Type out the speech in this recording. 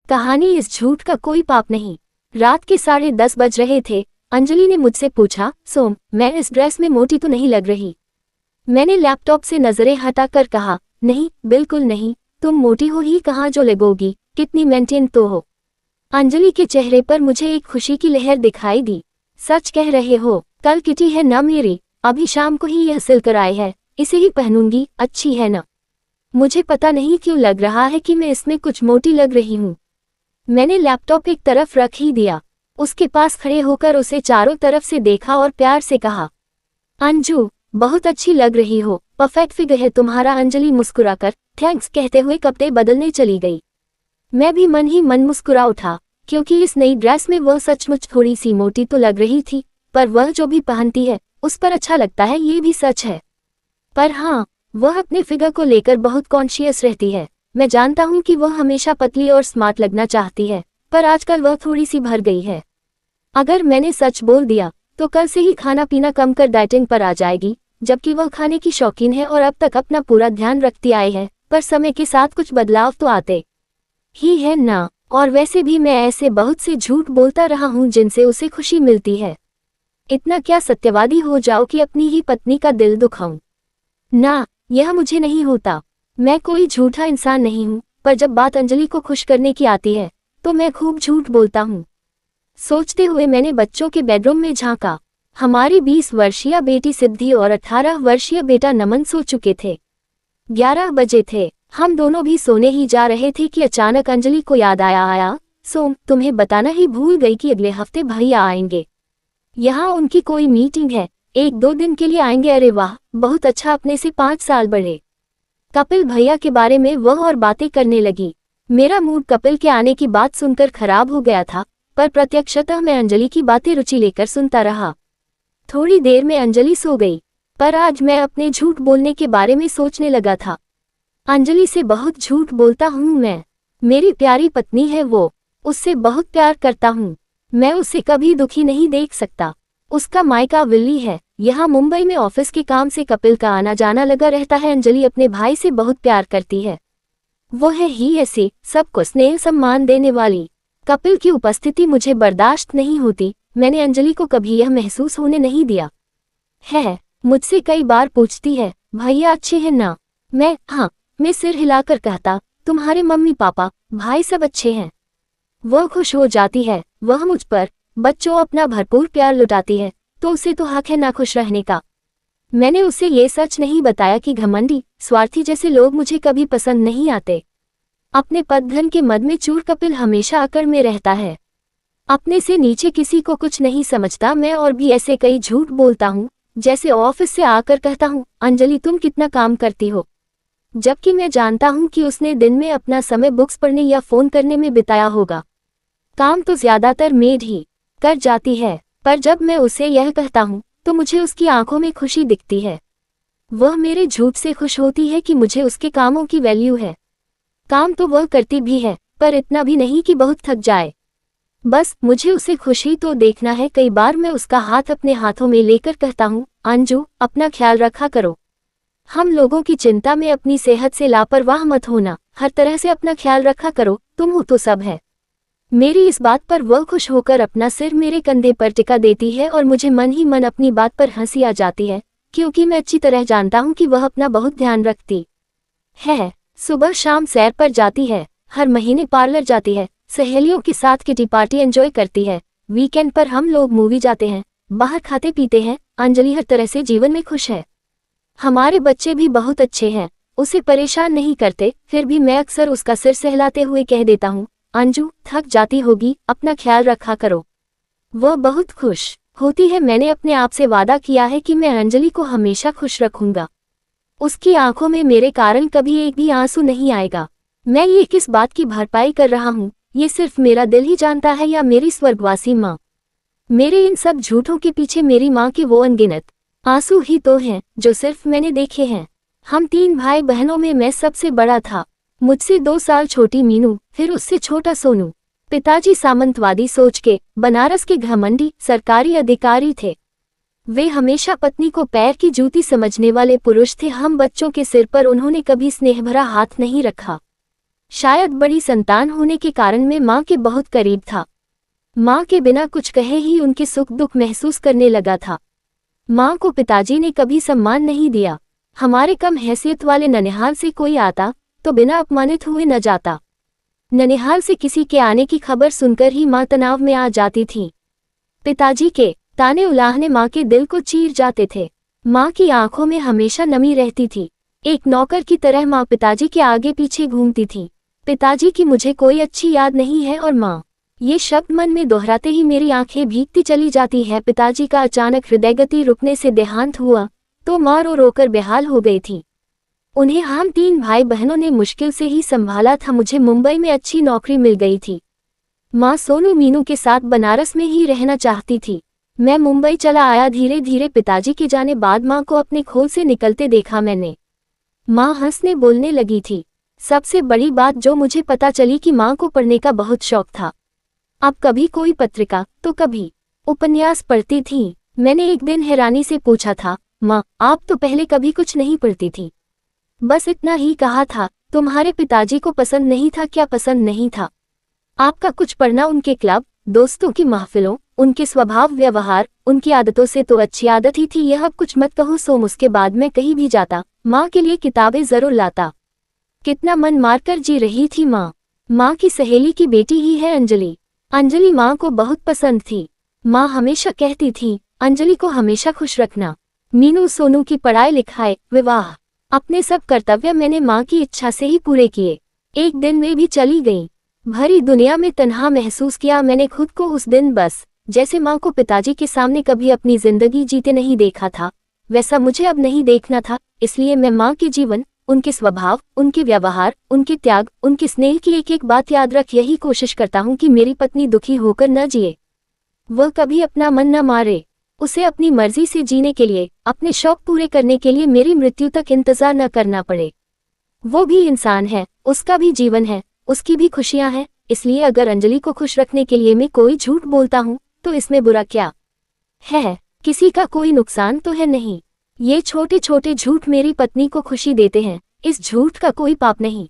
कहानी इस झूठ का कोई पाप नहीं। रात के 10:30 बज रहे थे। अंजलि ने मुझसे पूछा, सोम, मैं इस ड्रेस में मोटी तो नहीं लग रही? मैंने लैपटॉप से नजरें हटाकर कहा, नहीं, बिल्कुल नहीं। तुम मोटी हो ही कहाँ जो लगोगी, कितनी मेंटेन तो हो। अंजलि के चेहरे पर मुझे एक खुशी की लहर दिखाई दी। सच कह रहे हो? कल किटी है ना मेरी, अभी शाम को ही यह सिलकर आए है, इसे ही पहनूंगी, अच्छी है ना? मुझे पता नहीं क्यों लग रहा है कि मैं इसमें कुछ मोटी लग रही हूँ। मैंने लैपटॉप एक तरफ रख ही दिया। उसके पास खड़े होकर उसे चारों तरफ से देखा और प्यार से कहा, अंजू, बहुत अच्छी लग रही हो, परफेक्ट फिगर है तुम्हारा। अंजलि मुस्कुराकर थैंक्स कहते हुए कपड़े बदलने चली गई। मैं भी मन ही मन मुस्कुरा उठा, क्योंकि इस नई ड्रेस में वह सचमुच थोड़ी सी मोटी तो लग रही थी, पर वह जो भी पहनती है उस पर अच्छा लगता है, ये भी सच है। पर हाँ, वह अपने फिगर को लेकर बहुत कॉन्शियस रहती है। मैं जानता हूँ कि वह हमेशा पतली और स्मार्ट लगना चाहती है, पर आजकल वह थोड़ी सी भर गई है। अगर मैंने सच बोल दिया तो कल से ही खाना पीना कम कर डाइटिंग पर आ जाएगी, जबकि वह खाने की शौकीन है और अब तक अपना पूरा ध्यान रखती आई है। पर समय के साथ कुछ बदलाव तो आते ही है ना। और वैसे भी मैं ऐसे बहुत से झूठ बोलता रहा हूँ जिनसे उसे खुशी मिलती है। इतना क्या सत्यवादी हो जाओ कि अपनी ही पत्नी का दिल दुखाऊं? ना, यह मुझे नहीं होता। मैं कोई झूठा इंसान नहीं हूँ, पर जब बात अंजलि को खुश करने की आती है तो मैं खूब झूठ बोलता हूँ। सोचते हुए मैंने बच्चों के बेडरूम में झांका। हमारी 20 वर्षीय बेटी सिद्धि और 18 वर्षीय बेटा नमन सो चुके थे। 11 बजे थे। हम दोनों भी सोने ही जा रहे थे कि अचानक अंजलि को याद आया, सोम, तुम्हें बताना ही भूल गई कि अगले हफ्ते भैया आएंगे। यहाँ उनकी कोई मीटिंग है, 1-2 दिन के लिए आएंगे। अरे वाह, बहुत अच्छा, अपने से 5 साल बड़े। कपिल भैया के बारे में वह और बातें करने लगी। मेरा मूड कपिल के आने की बात सुनकर खराब हो गया था, पर प्रत्यक्षतः मैं अंजलि की बातें रुचि लेकर सुनता रहा। थोड़ी देर में अंजलि सो गई, पर आज मैं अपने झूठ बोलने के बारे में सोचने लगा था। अंजलि से बहुत झूठ बोलता हूँ मैं। मेरी प्यारी पत्नी है वो, उससे बहुत प्यार करता हूँ। मैं उसे कभी दुखी नहीं देख सकता। उसका मायका दिल्ली है, यहाँ मुंबई में ऑफिस के काम से कपिल का आना जाना लगा रहता है। अंजलि अपने भाई से बहुत प्यार करती है। वो है ही ऐसी, सबको स्नेह सम्मान देने वाली। कपिल की उपस्थिति मुझे बर्दाश्त नहीं होती। मैंने अंजलि को कभी यह महसूस होने नहीं दिया है। मुझसे कई बार पूछती है, भैया अच्छे हैं ना? मैं सिर हिलाकर कहता, तुम्हारे मम्मी पापा भाई सब अच्छे हैं। वह खुश हो जाती है। वह मुझ पर बच्चों अपना भरपूर प्यार लुटाती है, तो उसे तो हक है ना खुश रहने का। मैंने उसे ये सच नहीं बताया कि घमंडी, स्वार्थी जैसे लोग मुझे कभी पसंद नहीं आते। अपने पदधन के मद में चूर कपिल हमेशा अकड़ में रहता है। अपने से नीचे किसी को कुछ नहीं समझता। मैं और भी ऐसे कई झूठ बोलता हूँ, जैसे ऑफिस से आकर कहता हूँ, अंजलि तुम कितना काम करती हो, जबकि मैं जानता हूँ कि उसने दिन में अपना समय बुक्स पढ़ने या फोन करने में बिताया होगा। काम तो ज्यादातर मेड ही कर जाती है, पर जब मैं उसे यह कहता हूँ तो मुझे उसकी आंखों में खुशी दिखती है। वह मेरे झूठ से खुश होती है कि मुझे उसके कामों की वैल्यू है। काम तो वह करती भी है, पर इतना भी नहीं कि बहुत थक जाए। बस मुझे उसे खुशी तो देखना है। कई बार मैं उसका हाथ अपने हाथों में लेकर कहता हूँ, अंजू, अपना ख्याल रखा करो। हम लोगों की चिंता में अपनी सेहत से लापरवाह मत होना। हर तरह से अपना ख्याल रखा करो, तुम हो तो सब है। मेरी इस बात पर वह खुश होकर अपना सिर मेरे कंधे पर टिका देती है और मुझे मन ही मन अपनी बात पर हंसी आ जाती है, क्योंकि मैं अच्छी तरह जानता हूँ कि वह अपना बहुत ध्यान रखती है। सुबह शाम सैर पर जाती है, हर महीने पार्लर जाती है, सहेलियों के साथ किटी पार्टी एंजॉय करती है। वीकेंड पर हम लोग मूवी जाते हैं, बाहर खाते पीते हैं। अंजलि हर तरह से जीवन में खुश है। हमारे बच्चे भी बहुत अच्छे हैं, उसे परेशान नहीं करते। फिर भी मैं अक्सर उसका सिर सहलाते हुए कह देता हूँ, अंजू, थक जाती होगी, अपना ख्याल रखा करो। वह बहुत खुश होती है। मैंने अपने आप से वादा किया है कि मैं अंजलि को हमेशा खुश रखूंगा। उसकी आंखों में मेरे कारण कभी एक भी आंसू नहीं आएगा। मैं ये किस बात की भरपाई कर रहा हूँ, ये सिर्फ मेरा दिल ही जानता है या मेरी स्वर्गवासी माँ। मेरे इन सब झूठों के पीछे मेरी माँ के वो अनगिनत आंसू ही तो हैं जो सिर्फ मैंने देखे हैं। हम 3 भाई बहनों में मैं सबसे बड़ा था। मुझसे 2 साल छोटी मीनू, फिर उससे छोटा सोनू। पिताजी सामंतवादी सोच के बनारस के घमंडी सरकारी अधिकारी थे। वे हमेशा पत्नी को पैर की जूती समझने वाले पुरुष थे। हम बच्चों के सिर पर उन्होंने कभी स्नेह भरा हाथ नहीं रखा। शायद बड़ी संतान होने के कारण मैं माँ के बहुत करीब था। माँ के बिना कुछ कहे ही उनके सुख दुख महसूस करने लगा था। माँ को पिताजी ने कभी सम्मान नहीं दिया। हमारे कम हैसियत वाले ननिहाल से कोई आता तो बिना अपमानित हुए न जाता। ननिहाल से किसी के आने की खबर सुनकर ही माँ तनाव में आ जाती थी। पिताजी के ताने उलाहने माँ के दिल को चीर जाते थे। माँ की आंखों में हमेशा नमी रहती थी। एक नौकर की तरह माँ पिताजी के आगे पीछे घूमती थी। पिताजी की मुझे कोई अच्छी याद नहीं है और माँ, ये शब्द मन में दोहराते ही मेरी आंखें भीगती चली जाती है। पिताजी का अचानक हृदयगति रुकने से देहांत हुआ तो माँ रो रोकर बेहाल हो गई थी। उन्हें हम 3 भाई बहनों ने मुश्किल से ही संभाला था। मुझे मुंबई में अच्छी नौकरी मिल गई थी। माँ सोनू मीनू के साथ बनारस में ही रहना चाहती थी। मैं मुंबई चला आया। धीरे धीरे पिताजी के जाने बाद माँ को अपने खोल से निकलते देखा मैंने। माँ हंसने बोलने लगी थी। सबसे बड़ी बात जो मुझे पता चली कि माँ को पढ़ने का बहुत शौक था। अब कभी कोई पत्रिका तो कभी उपन्यास पढ़ती थी। मैंने एक दिन हैरानी से पूछा था, माँ आप तो पहले कभी कुछ नहीं पढ़ती थी। बस इतना ही कहा था। तुम्हारे पिताजी को पसंद नहीं था? क्या पसंद नहीं था आपका कुछ पढ़ना? उनके क्लब, दोस्तों की महफिलों, उनके स्वभाव व्यवहार, उनकी आदतों से तो अच्छी आदत ही थी। यह अब कुछ मत कहो सोम। उसके बाद मैं कहीं भी जाता माँ के लिए किताबें जरूर लाता। कितना मन मारकर जी रही थी माँ। माँ की सहेली की बेटी ही है अंजलि। अंजलि माँ को बहुत पसंद थी। माँ हमेशा कहती थी, अंजलि को हमेशा खुश रखना। मीनू सोनू की पढ़ाई लिखाई, विवाह, अपने सब कर्तव्य मैंने माँ की इच्छा से ही पूरे किए। एक दिन वे भी चली गईं। भरी दुनिया में तन्हा महसूस किया मैंने खुद को उस दिन। बस जैसे माँ को पिताजी के सामने कभी अपनी जिंदगी जीते नहीं देखा था, वैसा मुझे अब नहीं देखना था। इसलिए मैं माँ के जीवन, उनके स्वभाव, उनके व्यवहार, उनके त्याग, उनके स्नेह की एक एक बात याद रख यही कोशिश करता हूँ कि मेरी पत्नी दुखी होकर न जिए। वह कभी अपना मन न मारे। उसे अपनी मर्जी से जीने के लिए, अपने शौक पूरे करने के लिए मेरी मृत्यु तक इंतजार न करना पड़े। वो भी इंसान है, उसका भी जीवन है, उसकी भी खुशियां हैं। इसलिए अगर अंजलि को खुश रखने के लिए मैं कोई झूठ बोलता हूँ तो इसमें बुरा क्या है? किसी का कोई नुकसान तो है नहीं। ये छोटे छोटे झूठ मेरी पत्नी को खुशी देते हैं। इस झूठ का कोई पाप नहीं।